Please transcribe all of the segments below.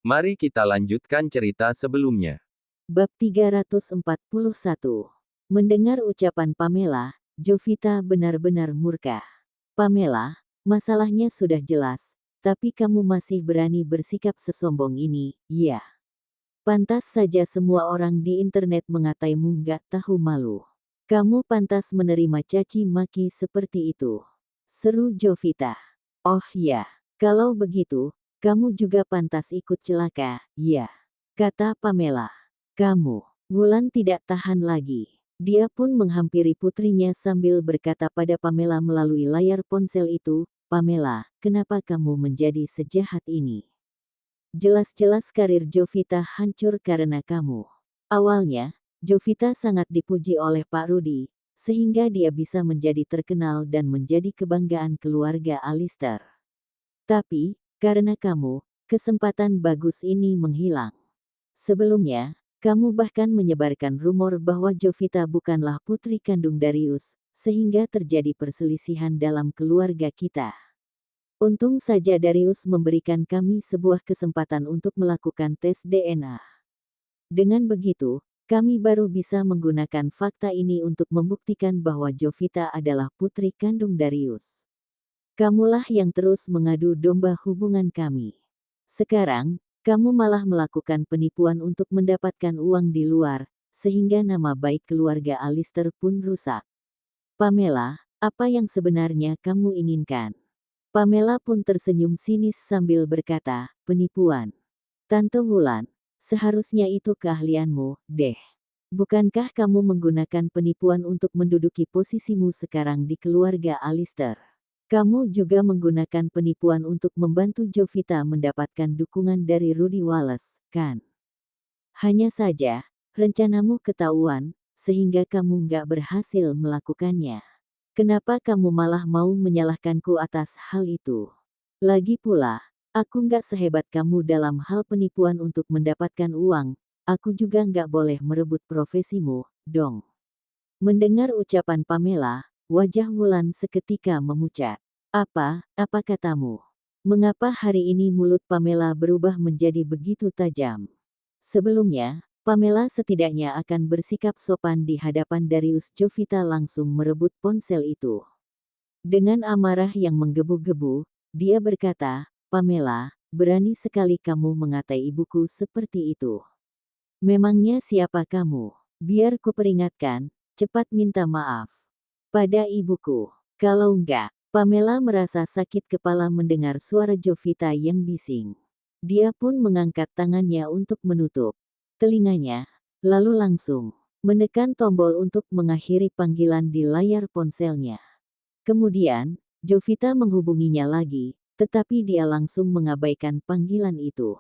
Mari kita lanjutkan cerita sebelumnya. Bab 341. Mendengar ucapan Pamela, Jovita benar-benar murka. Pamela, masalahnya sudah jelas, tapi kamu masih berani bersikap sesombong ini, ya. Pantas saja semua orang di internet mengataimu nggak tahu malu. Kamu pantas menerima caci maki seperti itu. Seru Jovita. Oh ya, kalau begitu, kamu juga pantas ikut celaka, ya. Kata Pamela. Kamu, Wulan tidak tahan lagi. Dia pun menghampiri putrinya sambil berkata pada Pamela melalui layar ponsel itu, Pamela, kenapa kamu menjadi sejahat ini? Jelas-jelas karir Jovita hancur karena kamu. Awalnya, Jovita sangat dipuji oleh Pak Rudi, sehingga dia bisa menjadi terkenal dan menjadi kebanggaan keluarga Alister. Tapi, karena kamu, kesempatan bagus ini menghilang. Sebelumnya, kamu bahkan menyebarkan rumor bahwa Jovita bukanlah putri kandung Darius, sehingga terjadi perselisihan dalam keluarga kita. Untung saja Darius memberikan kami sebuah kesempatan untuk melakukan tes DNA. Dengan begitu, kami baru bisa menggunakan fakta ini untuk membuktikan bahwa Jovita adalah putri kandung Darius. Kamulah yang terus mengadu domba hubungan kami. Sekarang, kamu malah melakukan penipuan untuk mendapatkan uang di luar, sehingga nama baik keluarga Alister pun rusak. Pamela, apa yang sebenarnya kamu inginkan? Pamela pun tersenyum sinis sambil berkata, penipuan. Tante Wulan, seharusnya itu keahlianmu, deh. Bukankah kamu menggunakan penipuan untuk menduduki posisimu sekarang di keluarga Alister? Kamu juga menggunakan penipuan untuk membantu Jovita mendapatkan dukungan dari Rudy Wallace, kan? Hanya saja, rencanamu ketahuan, sehingga kamu nggak berhasil melakukannya. Kenapa kamu malah mau menyalahkanku atas hal itu? Lagi pula, aku nggak sehebat kamu dalam hal penipuan untuk mendapatkan uang, aku juga nggak boleh merebut profesimu, dong. Mendengar ucapan Pamela, wajah Wulan seketika memucat. Apa katamu? Mengapa hari ini mulut Pamela berubah menjadi begitu tajam? Sebelumnya, Pamela setidaknya akan bersikap sopan di hadapan Darius. Jovita langsung merebut ponsel itu. Dengan amarah yang menggebu-gebu, dia berkata, Pamela, berani sekali kamu mengatai ibuku seperti itu. Memangnya siapa kamu? Biar kuperingatkan, cepat minta maaf pada ibuku. Kalau enggak, Pamela merasa sakit kepala mendengar suara Jovita yang bising. Dia pun mengangkat tangannya untuk menutup telinganya, lalu langsung menekan tombol untuk mengakhiri panggilan di layar ponselnya. Kemudian, Jovita menghubunginya lagi, tetapi dia langsung mengabaikan panggilan itu.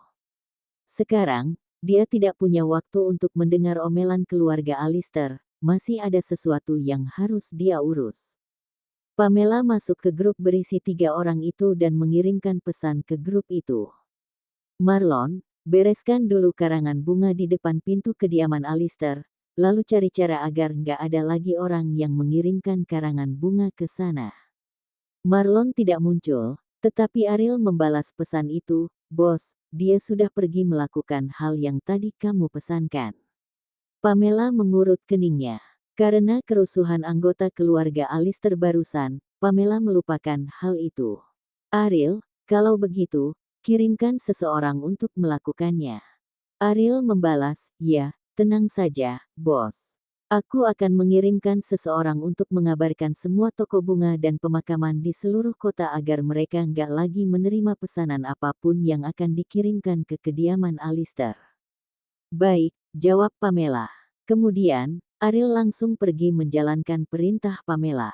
Sekarang, dia tidak punya waktu untuk mendengar omelan keluarga Alister, masih ada sesuatu yang harus dia urus. Pamela masuk ke grup berisi 3 orang itu dan mengirimkan pesan ke grup itu. Marlon, bereskan dulu karangan bunga di depan pintu kediaman Alister, lalu cari cara agar nggak ada lagi orang yang mengirimkan karangan bunga ke sana. Marlon tidak muncul, tetapi Ariel membalas pesan itu, Bos, dia sudah pergi melakukan hal yang tadi kamu pesankan. Pamela mengurut keningnya. Karena kerusuhan anggota keluarga Alister barusan, Pamela melupakan hal itu. Ariel, kalau begitu, kirimkan seseorang untuk melakukannya. Ariel membalas, ya, tenang saja, Bos. Aku akan mengirimkan seseorang untuk mengabarkan semua toko bunga dan pemakaman di seluruh kota agar mereka nggak lagi menerima pesanan apapun yang akan dikirimkan ke kediaman Alister. Baik, jawab Pamela. Kemudian, Ariel langsung pergi menjalankan perintah Pamela.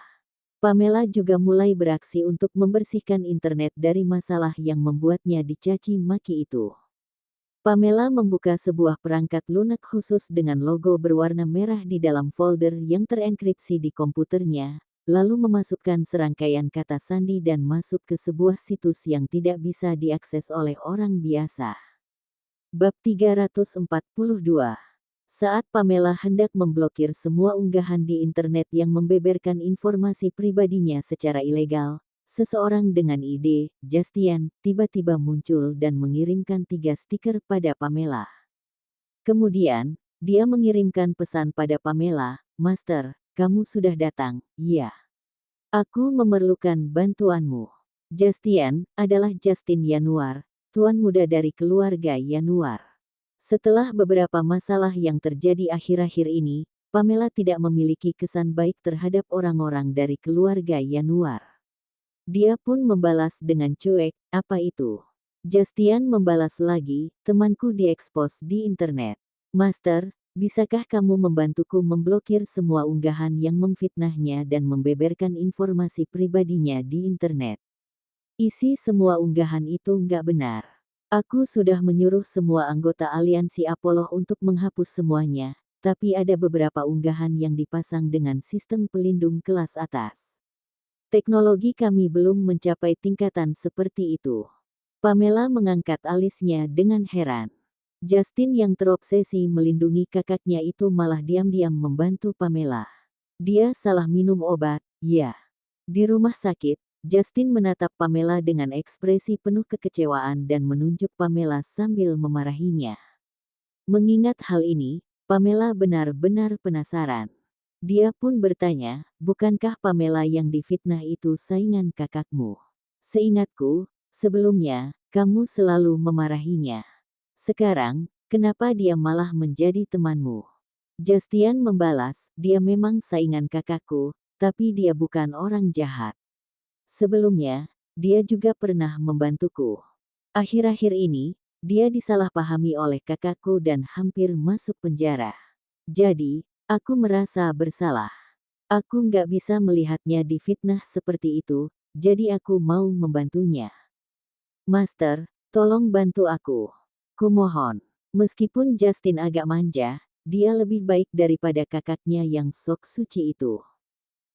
Pamela juga mulai beraksi untuk membersihkan internet dari masalah yang membuatnya dicaci maki itu. Pamela membuka sebuah perangkat lunak khusus dengan logo berwarna merah di dalam folder yang terenkripsi di komputernya, lalu memasukkan serangkaian kata sandi dan masuk ke sebuah situs yang tidak bisa diakses oleh orang biasa. Bab 342. Saat Pamela hendak memblokir semua unggahan di internet yang membeberkan informasi pribadinya secara ilegal, Seseorang dengan ide, Justin, tiba-tiba muncul dan mengirimkan 3 stiker pada Pamela. Kemudian, dia mengirimkan pesan pada Pamela, "Master, kamu sudah datang, ya. Aku memerlukan bantuanmu." Justin adalah Justin Yanuar, tuan muda dari keluarga Yanuar. Setelah beberapa masalah yang terjadi akhir-akhir ini, Pamela tidak memiliki kesan baik terhadap orang-orang dari keluarga Yanuar. Dia pun membalas dengan cuek, "Apa itu?" Justin membalas lagi, "Temanku diekspos di internet. Master, bisakah kamu membantuku memblokir semua unggahan yang memfitnahnya dan membeberkan informasi pribadinya di internet? Isi semua unggahan itu nggak benar. Aku sudah menyuruh semua anggota aliansi Apollo untuk menghapus semuanya, tapi ada beberapa unggahan yang dipasang dengan sistem pelindung kelas atas. Teknologi kami belum mencapai tingkatan seperti itu." Pamela mengangkat alisnya dengan heran. Justin yang terobsesi melindungi kakaknya itu malah diam-diam membantu Pamela. Dia salah minum obat, ya. Di rumah sakit, Justin menatap Pamela dengan ekspresi penuh kekecewaan dan menunjuk Pamela sambil memarahinya. Mengingat hal ini, Pamela benar-benar penasaran. Dia pun bertanya, "Bukankah Pamela yang difitnah itu saingan kakakmu? Seingatku, sebelumnya, kamu selalu memarahinya. Sekarang, kenapa dia malah menjadi temanmu?" Justin membalas, "Dia memang saingan kakakku, tapi dia bukan orang jahat. Sebelumnya, dia juga pernah membantuku. Akhir-akhir ini, dia disalahpahami oleh kakakku dan hampir masuk penjara. Jadi, aku merasa bersalah. Aku nggak bisa melihatnya difitnah seperti itu, jadi aku mau membantunya. Master, tolong bantu aku. Kumohon." Meskipun Justin agak manja, dia lebih baik daripada kakaknya yang sok suci itu.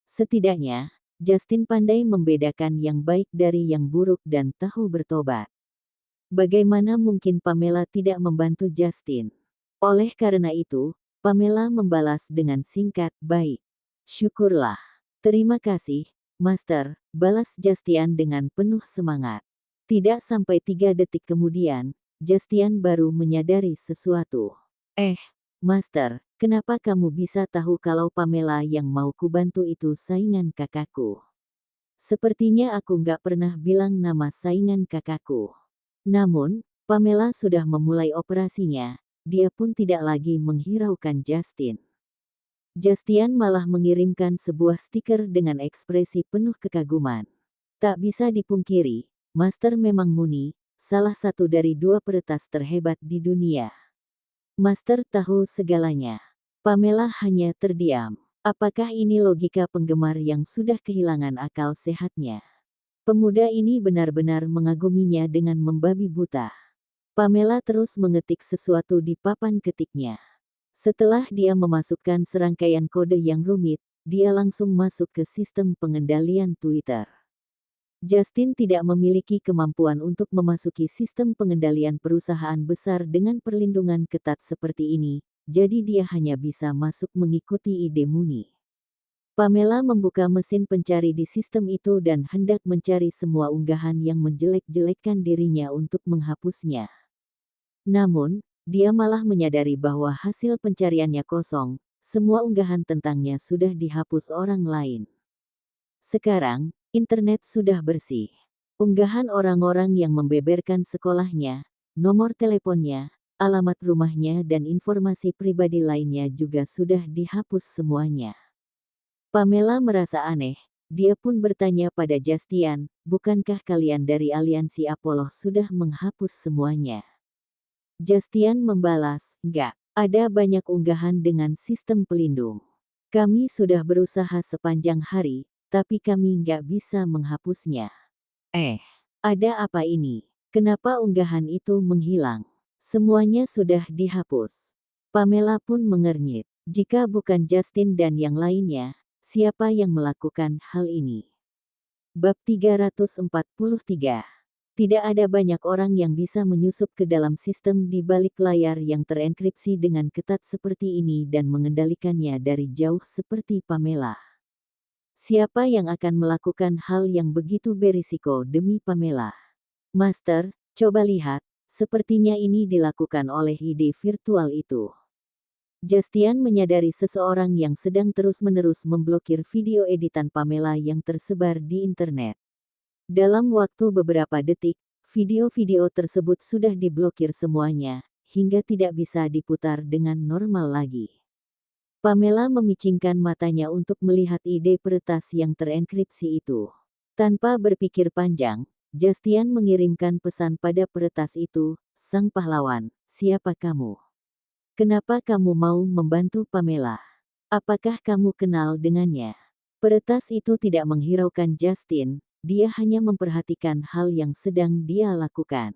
Setidaknya, Justin pandai membedakan yang baik dari yang buruk dan tahu bertobat. Bagaimana mungkin Pamela tidak membantu Justin? Oleh karena itu, Pamela membalas dengan singkat, "Baik. Syukurlah. Terima kasih, Master," balas Justin dengan penuh semangat. Tidak sampai 3 detik kemudian, Justin baru menyadari sesuatu. Master, kenapa kamu bisa tahu kalau Pamela yang mau kubantu itu saingan kakakku? Sepertinya aku nggak pernah bilang nama saingan kakakku." Namun, Pamela sudah memulai operasinya, dia pun tidak lagi menghiraukan Justin. Justin malah mengirimkan sebuah stiker dengan ekspresi penuh kekaguman. Tak bisa dipungkiri, Master memang muni, salah satu dari 2 peretas terhebat di dunia. Master tahu segalanya. Pamela hanya terdiam. Apakah ini logika penggemar yang sudah kehilangan akal sehatnya? Pemuda ini benar-benar mengaguminya dengan membabi buta. Pamela terus mengetik sesuatu di papan ketiknya. Setelah dia memasukkan serangkaian kode yang rumit, dia langsung masuk ke sistem pengendalian Twitter. Justin tidak memiliki kemampuan untuk memasuki sistem pengendalian perusahaan besar dengan perlindungan ketat seperti ini, jadi dia hanya bisa masuk mengikuti ide Muni. Pamela membuka mesin pencari di sistem itu dan hendak mencari semua unggahan yang menjelek-jelekkan dirinya untuk menghapusnya. Namun, dia malah menyadari bahwa hasil pencariannya kosong, semua unggahan tentangnya sudah dihapus orang lain. Sekarang, internet sudah bersih. Unggahan orang-orang yang membeberkan sekolahnya, nomor teleponnya, alamat rumahnya dan informasi pribadi lainnya juga sudah dihapus semuanya. Pamela merasa aneh, dia pun bertanya pada Justin, "Bukankah kalian dari aliansi Apollo sudah menghapus semuanya?" Justin membalas, "Enggak, ada banyak unggahan dengan sistem pelindung. Kami sudah berusaha sepanjang hari, tapi kami nggak bisa menghapusnya." Ada apa ini? Kenapa unggahan itu menghilang? Semuanya sudah dihapus. Pamela pun mengernyit. Jika bukan Justin dan yang lainnya, siapa yang melakukan hal ini? Bab 343. Tidak ada banyak orang yang bisa menyusup ke dalam sistem di balik layar yang terenkripsi dengan ketat seperti ini dan mengendalikannya dari jauh seperti Pamela. Siapa yang akan melakukan hal yang begitu berisiko demi Pamela? Master, coba lihat, sepertinya ini dilakukan oleh ide virtual itu. Justian menyadari seseorang yang sedang terus-menerus memblokir video editan Pamela yang tersebar di internet. Dalam waktu beberapa detik, video-video tersebut sudah diblokir semuanya, hingga tidak bisa diputar dengan normal lagi. Pamela memicingkan matanya untuk melihat ide peretas yang terenkripsi itu. Tanpa berpikir panjang, Justian mengirimkan pesan pada peretas itu, "Sang pahlawan, siapa kamu? Kenapa kamu mau membantu Pamela? Apakah kamu kenal dengannya?" Peretas itu tidak menghiraukan Justin, dia hanya memperhatikan hal yang sedang dia lakukan.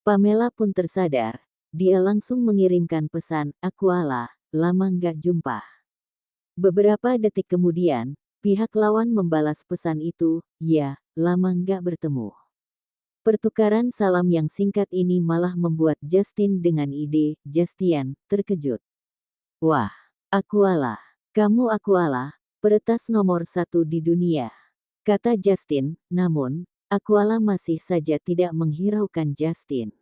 Pamela pun tersadar, dia langsung mengirimkan pesan, "Akuala, lama nggak jumpa." Beberapa detik kemudian, pihak lawan membalas pesan itu, "Ya, lama nggak bertemu." Pertukaran salam yang singkat ini malah membuat Justin dengan ide, Justian, terkejut. "Wah, Akuala. Kamu Akuala, peretas nomor 1 di dunia," kata Justin, namun, Akuala masih saja tidak menghiraukan Justin.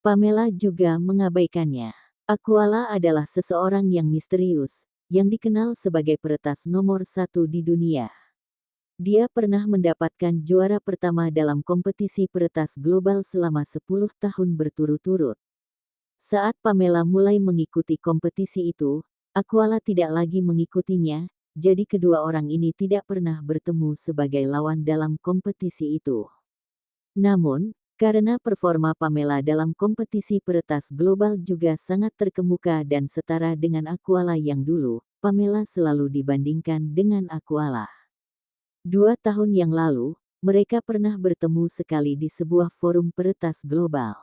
Pamela juga mengabaikannya. Akuala adalah seseorang yang misterius, yang dikenal sebagai peretas nomor 1 di dunia. Dia pernah mendapatkan juara pertama dalam kompetisi peretas global selama 10 tahun berturut-turut. Saat Pamela mulai mengikuti kompetisi itu, Akuala tidak lagi mengikutinya, jadi kedua orang ini tidak pernah bertemu sebagai lawan dalam kompetisi itu. Namun, karena performa Pamela dalam kompetisi peretas global juga sangat terkemuka dan setara dengan Akuala yang dulu, Pamela selalu dibandingkan dengan Akuala. 2 tahun yang lalu, mereka pernah bertemu sekali di sebuah forum peretas global.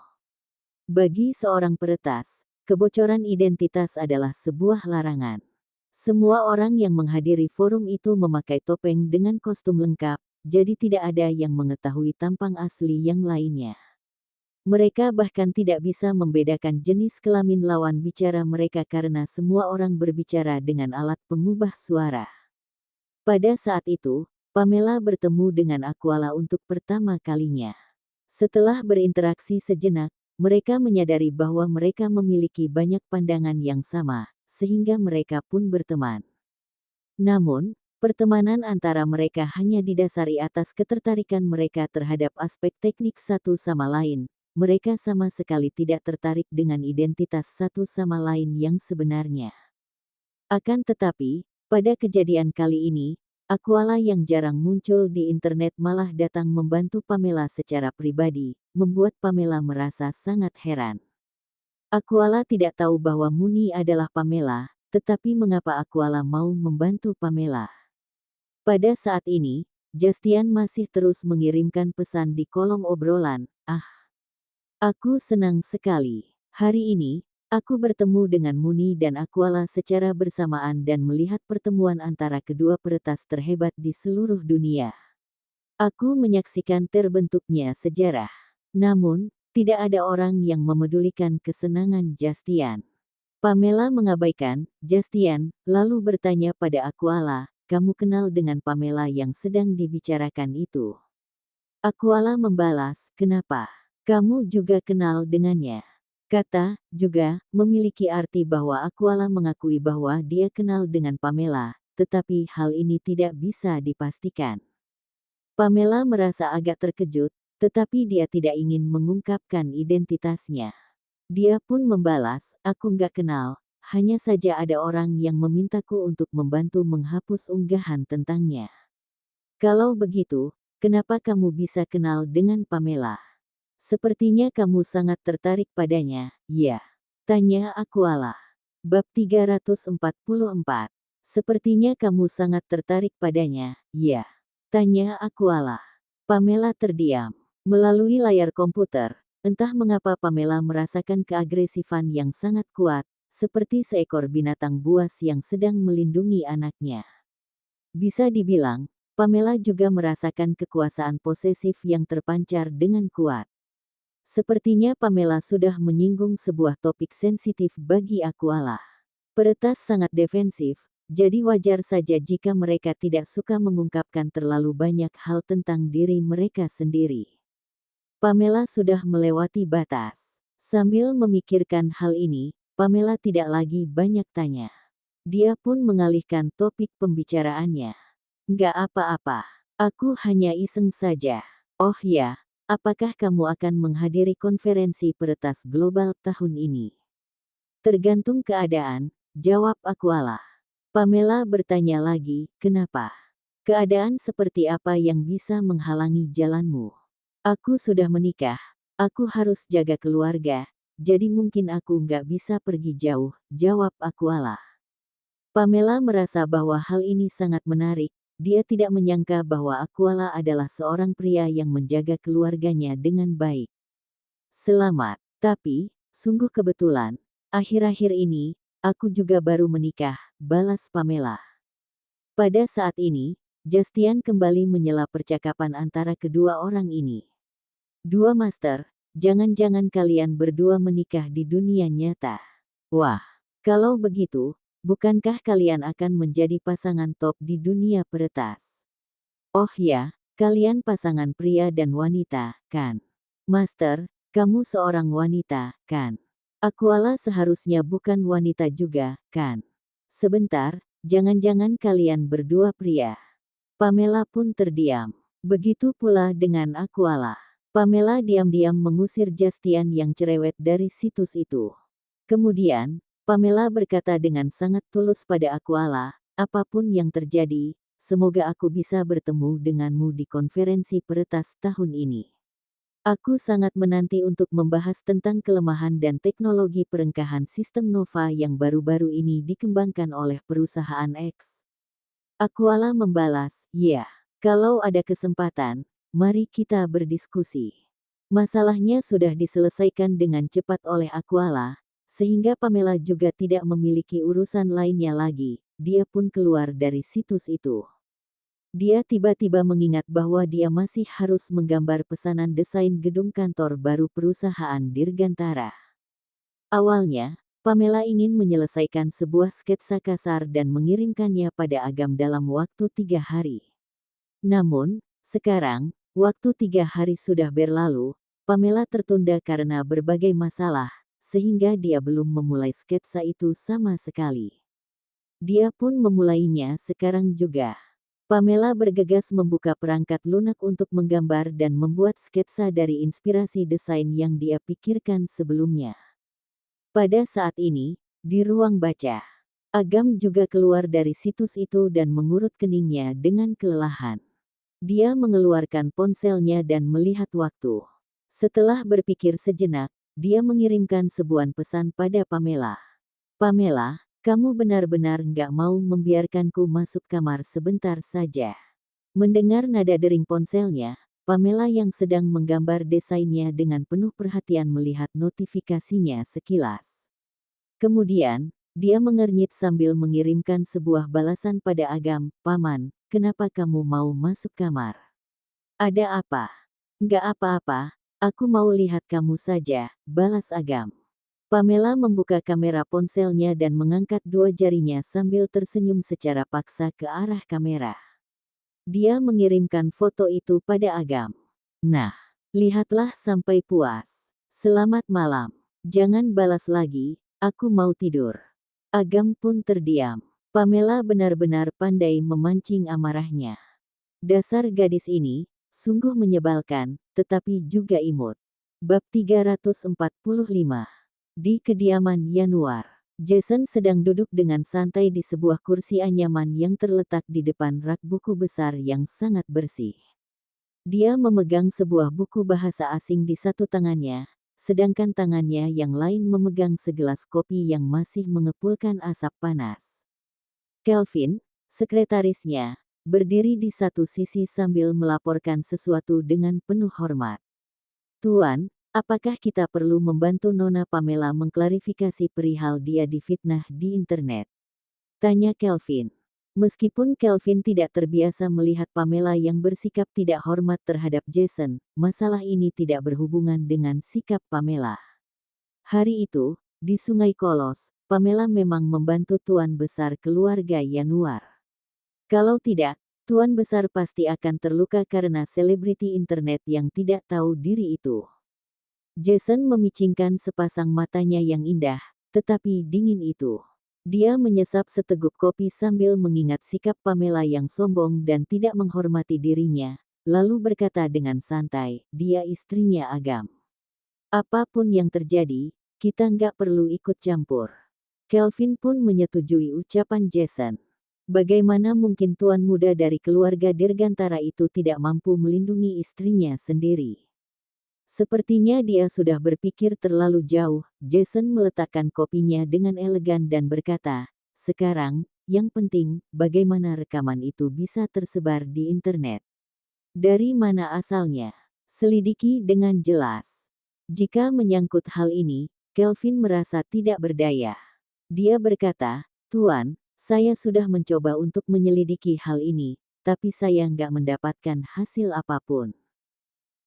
Bagi seorang peretas, kebocoran identitas adalah sebuah larangan. Semua orang yang menghadiri forum itu memakai topeng dengan kostum lengkap, jadi tidak ada yang mengetahui tampang asli yang lainnya. Mereka bahkan tidak bisa membedakan jenis kelamin lawan bicara mereka karena semua orang berbicara dengan alat pengubah suara. Pada saat itu, Pamela bertemu dengan Akuala untuk pertama kalinya. Setelah berinteraksi sejenak, mereka menyadari bahwa mereka memiliki banyak pandangan yang sama, sehingga mereka pun berteman. Namun, pertemanan antara mereka hanya didasari atas ketertarikan mereka terhadap aspek teknik satu sama lain. Mereka sama sekali tidak tertarik dengan identitas satu sama lain yang sebenarnya. Akan tetapi, pada kejadian kali ini, Akuala yang jarang muncul di internet malah datang membantu Pamela secara pribadi, membuat Pamela merasa sangat heran. Akuala tidak tahu bahwa Muni adalah Pamela, tetapi mengapa Akuala mau membantu Pamela? Pada saat ini, Justian masih terus mengirimkan pesan di kolom obrolan, aku senang sekali. Hari ini, aku bertemu dengan Muni dan Akuala secara bersamaan dan melihat pertemuan antara kedua peretas terhebat di seluruh dunia. Aku menyaksikan terbentuknya sejarah. Namun, tidak ada orang yang memedulikan kesenangan Justian. Pamela mengabaikan Justian, lalu bertanya pada Akuala, "Kamu kenal dengan Pamela yang sedang dibicarakan itu?" Akuala membalas, "Kenapa? Kamu juga kenal dengannya?" Kata "juga" memiliki arti bahwa Akuala mengakui bahwa dia kenal dengan Pamela, tetapi hal ini tidak bisa dipastikan. Pamela merasa agak terkejut, tetapi dia tidak ingin mengungkapkan identitasnya. Dia pun membalas, "Aku nggak kenal, hanya saja ada orang yang memintaku untuk membantu menghapus unggahan tentangnya." "Kalau begitu, kenapa kamu bisa kenal dengan Pamela? Sepertinya kamu sangat tertarik padanya, ya?" tanya Akuala. Bab 344. Sepertinya kamu sangat tertarik padanya, ya? tanya Akuala. Pamela terdiam. Melalui layar komputer, entah mengapa Pamela merasakan keagresifan yang sangat kuat, seperti seekor binatang buas yang sedang melindungi anaknya. Bisa dibilang, Pamela juga merasakan kekuasaan posesif yang terpancar dengan kuat. Sepertinya Pamela sudah menyinggung sebuah topik sensitif bagi Akuala. Peretas sangat defensif, jadi wajar saja jika mereka tidak suka mengungkapkan terlalu banyak hal tentang diri mereka sendiri. Pamela sudah melewati batas. Sambil memikirkan hal ini, Pamela tidak lagi banyak tanya. Dia pun mengalihkan topik pembicaraannya. Nggak apa-apa, aku hanya iseng saja. Oh ya, apakah kamu akan menghadiri konferensi peretas global tahun ini? Tergantung keadaan, jawab Aquala. Pamela bertanya lagi, kenapa? Keadaan seperti apa yang bisa menghalangi jalanmu? Aku sudah menikah, aku harus jaga keluarga, jadi mungkin aku nggak bisa pergi jauh, jawab Aquala. Pamela merasa bahwa hal ini sangat menarik. Dia tidak menyangka bahwa Aquala adalah seorang pria yang menjaga keluarganya dengan baik. Selamat, tapi, sungguh kebetulan, akhir-akhir ini, aku juga baru menikah, balas Pamela. Pada saat ini, Justian kembali menyela percakapan antara kedua orang ini. Dua master, jangan-jangan kalian berdua menikah di dunia nyata. Wah, kalau begitu, bukankah kalian akan menjadi pasangan top di dunia peretas? Oh ya, kalian pasangan pria dan wanita, kan? Master, kamu seorang wanita, kan? Aquala seharusnya bukan wanita juga, kan? Sebentar, jangan-jangan kalian berdua pria. Pamela pun terdiam. Begitu pula dengan Aquala. Pamela diam-diam mengusir Justian yang cerewet dari situs itu. Kemudian, Pamela berkata dengan sangat tulus pada Aquala, apapun yang terjadi, semoga aku bisa bertemu denganmu di konferensi peretas tahun ini. Aku sangat menanti untuk membahas tentang kelemahan dan teknologi perengkahan sistem Nova yang baru-baru ini dikembangkan oleh perusahaan X. Aquala membalas, ya, kalau ada kesempatan, mari kita berdiskusi. Masalahnya sudah diselesaikan dengan cepat oleh Aquala, sehingga Pamela juga tidak memiliki urusan lainnya lagi. Dia pun keluar dari situs itu. Dia tiba-tiba mengingat bahwa dia masih harus menggambar pesanan desain gedung kantor baru perusahaan Dirgantara. Awalnya, Pamela ingin menyelesaikan sebuah sketsa kasar dan mengirimkannya pada Agam dalam waktu 3 hari. Namun, sekarang, waktu 3 hari sudah berlalu, Pamela tertunda karena berbagai masalah, sehingga dia belum memulai sketsa itu sama sekali. Dia pun memulainya sekarang juga. Pamela bergegas membuka perangkat lunak untuk menggambar dan membuat sketsa dari inspirasi desain yang dia pikirkan sebelumnya. Pada saat ini, di ruang baca, Agam juga keluar dari situs itu dan mengurut keningnya dengan kelelahan. Dia mengeluarkan ponselnya dan melihat waktu. Setelah berpikir sejenak, dia mengirimkan sebuah pesan pada Pamela. Pamela, kamu benar-benar nggak mau membiarkanku masuk kamar sebentar saja. Mendengar nada dering ponselnya, Pamela yang sedang menggambar desainnya dengan penuh perhatian melihat notifikasinya sekilas. Kemudian, dia mengernyit sambil mengirimkan sebuah balasan pada Agam, Paman, kenapa kamu mau masuk kamar? Ada apa? Nggak apa-apa, aku mau lihat kamu saja, balas Agam. Pamela membuka kamera ponselnya dan mengangkat dua jarinya sambil tersenyum secara paksa ke arah kamera. Dia mengirimkan foto itu pada Agam. Nah, lihatlah sampai puas. Selamat malam. Jangan balas lagi, aku mau tidur. Agam pun terdiam. Pamela benar-benar pandai memancing amarahnya. Dasar gadis ini, sungguh menyebalkan, tetapi juga imut. Bab 345. Di kediaman Yanuar, Jason sedang duduk dengan santai di sebuah kursi anyaman yang terletak di depan rak buku besar yang sangat bersih. Dia memegang sebuah buku bahasa asing di satu tangannya, sedangkan tangannya yang lain memegang segelas kopi yang masih mengepulkan asap panas. Kelvin, sekretarisnya, berdiri di satu sisi sambil melaporkan sesuatu dengan penuh hormat. Tuan, apakah kita perlu membantu Nona Pamela mengklarifikasi perihal dia difitnah di internet? Tanya Kelvin. Meskipun Kelvin tidak terbiasa melihat Pamela yang bersikap tidak hormat terhadap Jason, masalah ini tidak berhubungan dengan sikap Pamela. Hari itu, di Sungai Kolos, Pamela memang membantu Tuan Besar keluarga Yanuar. Kalau tidak, Tuan Besar pasti akan terluka karena selebriti internet yang tidak tahu diri itu. Jason memicingkan sepasang matanya yang indah, tetapi dingin itu. Dia menyesap seteguk kopi sambil mengingat sikap Pamela yang sombong dan tidak menghormati dirinya, lalu berkata dengan santai, dia istrinya Agam. Apapun yang terjadi, kita nggak perlu ikut campur. Kelvin pun menyetujui ucapan Jason. Bagaimana mungkin tuan muda dari keluarga dirgantara itu tidak mampu melindungi istrinya sendiri? Sepertinya dia sudah berpikir terlalu jauh. Jason meletakkan kopinya dengan elegan dan berkata, sekarang, yang penting, bagaimana rekaman itu bisa tersebar di internet. Dari mana asalnya? Selidiki dengan jelas. Jika menyangkut hal ini, Kelvin merasa tidak berdaya. Dia berkata, Tuan, saya sudah mencoba untuk menyelidiki hal ini, tapi saya nggak mendapatkan hasil apapun.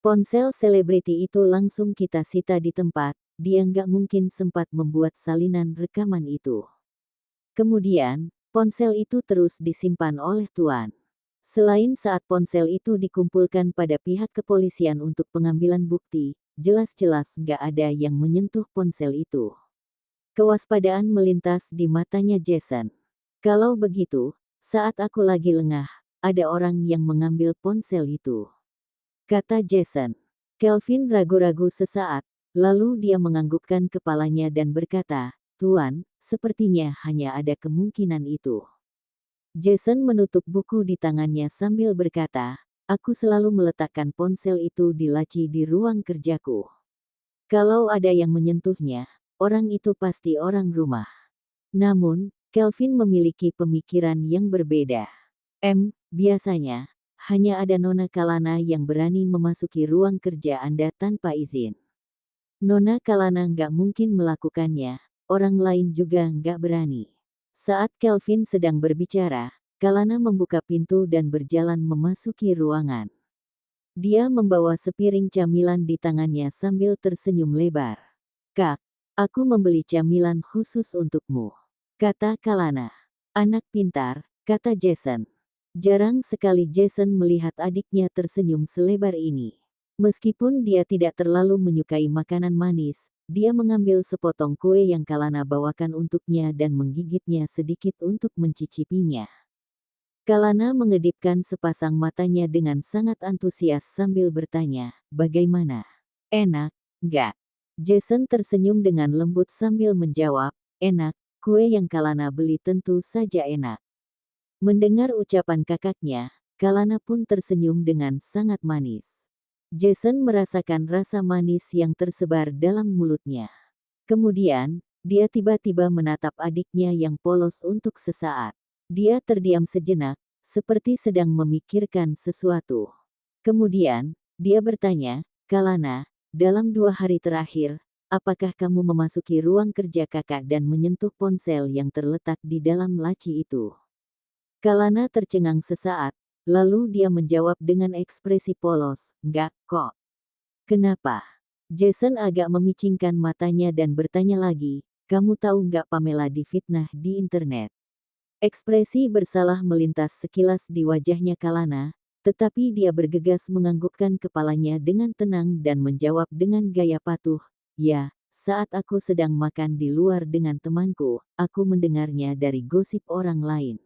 Ponsel selebriti itu langsung kita sita di tempat, dia nggak mungkin sempat membuat salinan rekaman itu. Kemudian, ponsel itu terus disimpan oleh Tuan. Selain saat ponsel itu dikumpulkan pada pihak kepolisian untuk pengambilan bukti, jelas-jelas nggak ada yang menyentuh ponsel itu. Kewaspadaan melintas di matanya Jason. Kalau begitu, saat aku lagi lengah, ada orang yang mengambil ponsel itu, kata Jason. Kelvin ragu-ragu sesaat, lalu dia menganggukkan kepalanya dan berkata, Tuan, sepertinya hanya ada kemungkinan itu. Jason menutup buku di tangannya sambil berkata, aku selalu meletakkan ponsel itu di laci di ruang kerjaku. Kalau ada yang menyentuhnya, orang itu pasti orang rumah. Namun, Kelvin memiliki pemikiran yang berbeda. Biasanya, hanya ada Nona Kalana yang berani memasuki ruang kerja Anda tanpa izin. Nona Kalana nggak mungkin melakukannya, orang lain juga nggak berani. Saat Kelvin sedang berbicara, Kalana membuka pintu dan berjalan memasuki ruangan. Dia membawa sepiring camilan di tangannya sambil tersenyum lebar. Kak, aku membeli camilan khusus untukmu, kata Kalana. Anak pintar, kata Jason. Jarang sekali Jason melihat adiknya tersenyum selebar ini. Meskipun dia tidak terlalu menyukai makanan manis, dia mengambil sepotong kue yang Kalana bawakan untuknya dan menggigitnya sedikit untuk mencicipinya. Kalana mengedipkan sepasang matanya dengan sangat antusias sambil bertanya, bagaimana? Enak, nggak? Jason tersenyum dengan lembut sambil menjawab, enak, kue yang Kalana beli tentu saja enak. Mendengar ucapan kakaknya, Kalana pun tersenyum dengan sangat manis. Jason merasakan rasa manis yang tersebar dalam mulutnya. Kemudian, dia tiba-tiba menatap adiknya yang polos untuk sesaat. Dia terdiam sejenak, seperti sedang memikirkan sesuatu. Kemudian, dia bertanya, Kalana, dalam 2 hari terakhir, apakah kamu memasuki ruang kerja kakak dan menyentuh ponsel yang terletak di dalam laci itu? Kalana tercengang sesaat, lalu dia menjawab dengan ekspresi polos, enggak kok. Kenapa? Jason agak memicingkan matanya dan bertanya lagi, kamu tahu nggak Pamela difitnah di internet? Ekspresi bersalah melintas sekilas di wajahnya Kalana, tetapi dia bergegas menganggukkan kepalanya dengan tenang dan menjawab dengan gaya patuh, ya, saat aku sedang makan di luar dengan temanku, aku mendengarnya dari gosip orang lain.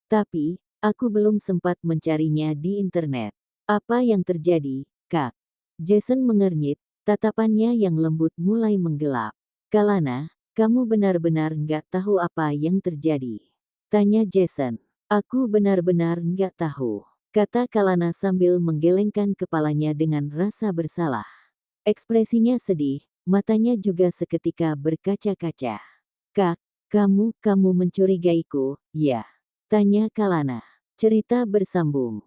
Tapi, aku belum sempat mencarinya di internet. Apa yang terjadi, Kak? Jason mengernyit, tatapannya yang lembut mulai menggelap. Kalana, kamu benar-benar nggak tahu apa yang terjadi? Tanya Jason. Aku benar-benar nggak tahu, kata Kalana sambil menggelengkan kepalanya dengan rasa bersalah. Ekspresinya sedih, matanya juga seketika berkaca-kaca. Kak, kamu mencurigaiku, ya? Tanya Kalana. Cerita bersambung.